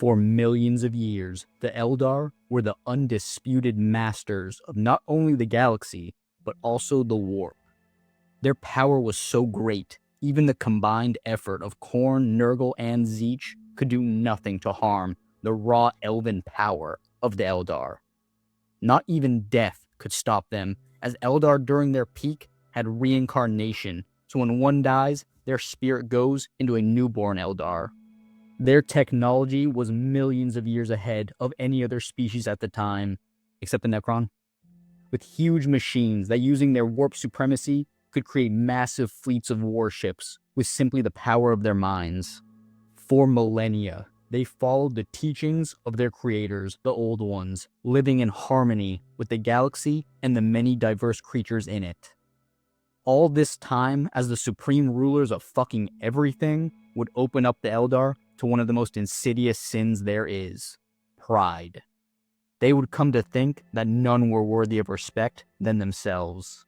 For millions of years, the Eldar were the undisputed masters of not only the galaxy, but also the warp. Their power was so great, even the combined effort of Khorne, Nurgle, and Tzeentch could do nothing to harm the raw elven power of the Eldar. Not even death could stop them, as Eldar during their peak had reincarnation, so when one dies, their spirit goes into a newborn Eldar. Their technology was millions of years ahead of any other species at the time, except the Necron, with huge machines that, using their warp supremacy, could create massive fleets of warships with simply the power of their minds. For millennia, they followed the teachings of their creators, the Old Ones, living in harmony with the galaxy and the many diverse creatures in it. All this time, as the supreme rulers of fucking everything, would open up the Eldar to one of the most insidious sins there is: pride. They would come to think that none were worthy of respect than themselves.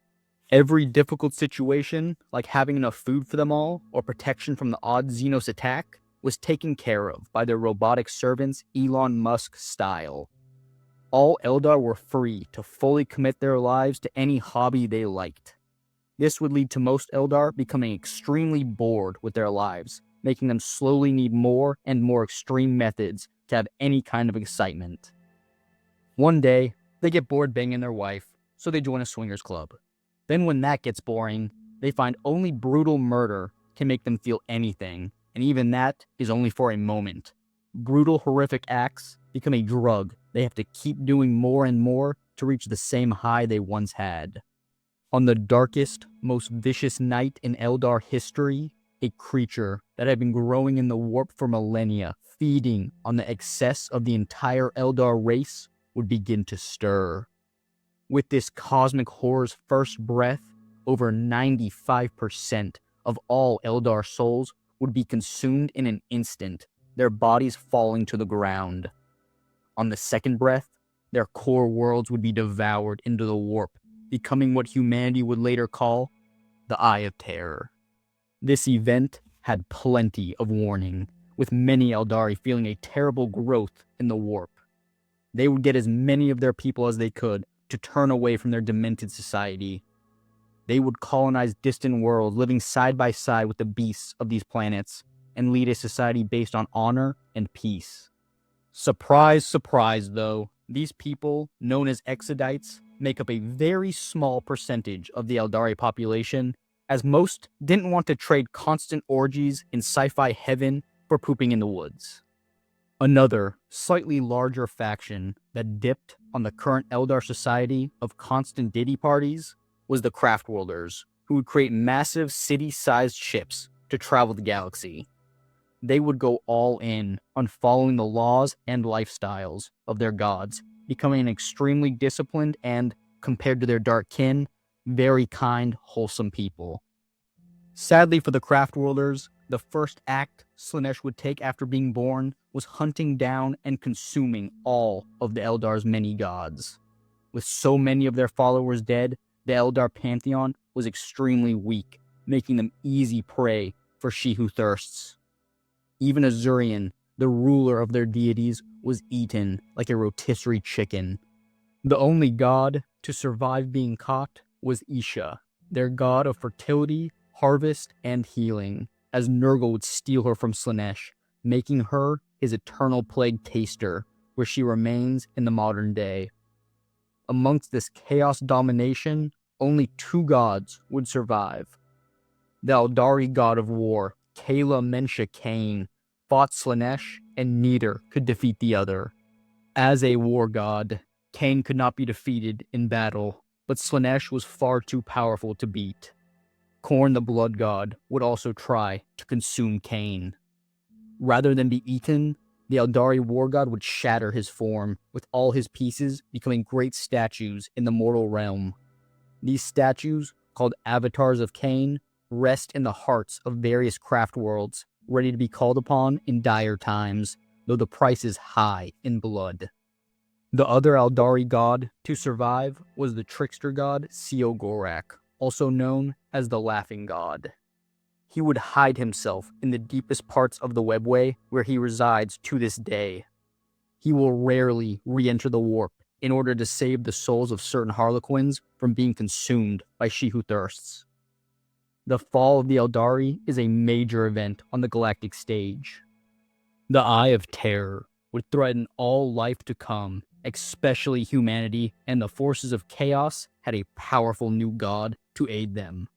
Every difficult situation, like having enough food for them all, or protection from the odd Xenos attack, was taken care of by their robotic servants Elon Musk style. All Eldar were free to fully commit their lives to any hobby they liked. This would lead to most Eldar becoming extremely bored with their lives, making them slowly need more and more extreme methods to have any kind of excitement. One day, they get bored banging their wife, so they join a swingers club. Then when that gets boring, they find only brutal murder can make them feel anything, and even that is only for a moment. Brutal, horrific acts become a drug they have to keep doing more and more to reach the same high they once had. On the darkest, most vicious night in Eldar history, a creature that had been growing in the warp for millennia, feeding on the excess of the entire Eldar race, would begin to stir. With this cosmic horror's first breath, over 95% of all Eldar souls would be consumed in an instant, their bodies falling to the ground. On the second breath, their core worlds would be devoured into the warp, becoming what humanity would later call the Eye of Terror. This event had plenty of warning, with many Eldari feeling a terrible growth in the warp. They would get as many of their people as they could to turn away from their demented society. They would colonize distant worlds, living side by side with the beasts of these planets, and lead a society based on honor and peace. Surprise, surprise, though, these people, known as Exodites, make up a very small percentage of the Eldari population, as most didn't want to trade constant orgies in sci-fi heaven for pooping in the woods. Another, slightly larger faction that dipped on the current Eldar society of constant ditty parties was the Craftworlders, who would create massive city-sized ships to travel the galaxy. They would go all in on following the laws and lifestyles of their gods, becoming an extremely disciplined and, compared to their dark kin, very kind, wholesome people. Sadly for the Craftworlders, the first act Slaanesh would take after being born was hunting down and consuming all of the Eldar's many gods. With so many of their followers dead, the Eldar pantheon was extremely weak, making them easy prey for She Who Thirsts. Even Azurian, the ruler of their deities, was eaten like a rotisserie chicken. The only god to survive being caught was Isha, their god of fertility, harvest, and healing, as Nurgle would steal her from Slaanesh, making her his eternal plague taster, where she remains in the modern day. Amongst this chaos domination, only two gods would survive. The Eldari god of war, Kayla Mensha Cain, fought Slaanesh, and neither could defeat the other. As a war god, Cain could not be defeated in battle, but Slaanesh was far too powerful to beat. Khorne the blood god would also try to consume Cain. Rather than be eaten, the Eldari war god would shatter his form, with all his pieces becoming great statues in the mortal realm. These statues, called avatars of Cain, rest in the hearts of various craft worlds, ready to be called upon in dire times, though the price is high in blood. The other Eldari god to survive was the trickster god Seo Gorak, also known as the Laughing God. he would hide himself in the deepest parts of the webway where he resides to this day. He will rarely re-enter the warp in order to save the souls of certain Harlequins from being consumed by She Who Thirsts. The fall of the Eldari is a major event on the galactic stage. The Eye of Terror would threaten all life to come, especially humanity, and the forces of chaos had a powerful new god to aid them.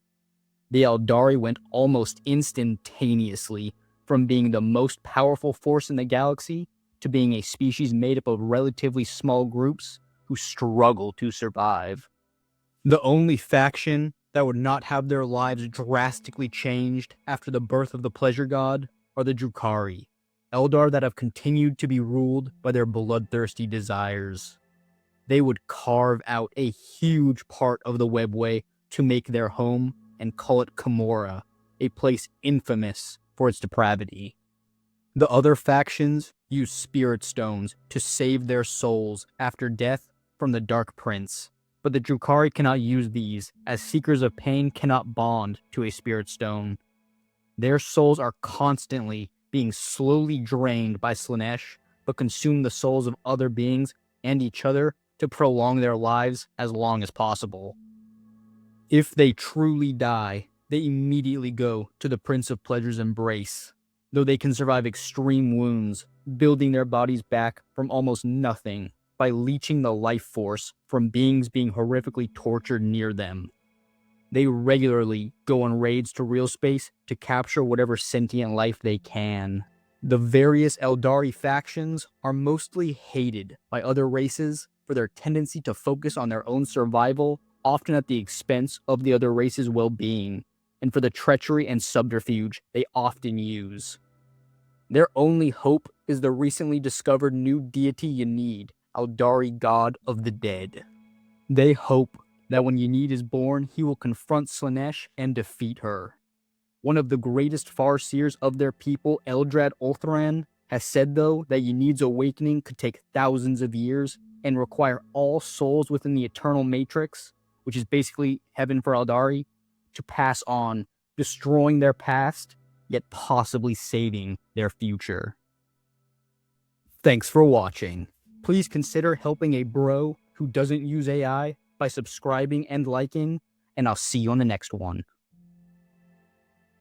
The Eldari went almost instantaneously from being the most powerful force in the galaxy to being a species made up of relatively small groups who struggle to survive. The only faction that would not have their lives drastically changed after the birth of the Pleasure God are the Drukhari, Eldar that have continued to be ruled by their bloodthirsty desires. They would carve out a huge part of the webway to make their home and call it Camorra, a place infamous for its depravity. The other factions use spirit stones to save their souls after death from the Dark Prince, but the Drukhari cannot use these, as Seekers of Pain cannot bond to a spirit stone. Their souls are constantly being slowly drained by Slaanesh, but consume the souls of other beings and each other to prolong their lives as long as possible. If they truly die, they immediately go to the Prince of Pleasure's embrace, though they can survive extreme wounds, building their bodies back from almost nothing by leeching the life force from beings being horrifically tortured near them. They regularly go on raids to real space to capture whatever sentient life they can. The various Eldari factions are mostly hated by other races for their tendency to focus on their own survival, often at the expense of the other race's well-being, and for the treachery and subterfuge they often use. Their only hope is the recently discovered new deity Yanid, Eldari god of the dead. They hope that when Yanid is born, he will confront Slaanesh and defeat her. One of the greatest farseers of their people, Eldrad Ulthran, has said, though, that Yanid's awakening could take thousands of years and require all souls within the Eternal Matrix, which is basically heaven for Eldari, to pass on, destroying their past, yet possibly saving their future. Thanks for watching. Please consider helping a bro who doesn't use AI by subscribing and liking, and I'll see you on the next one.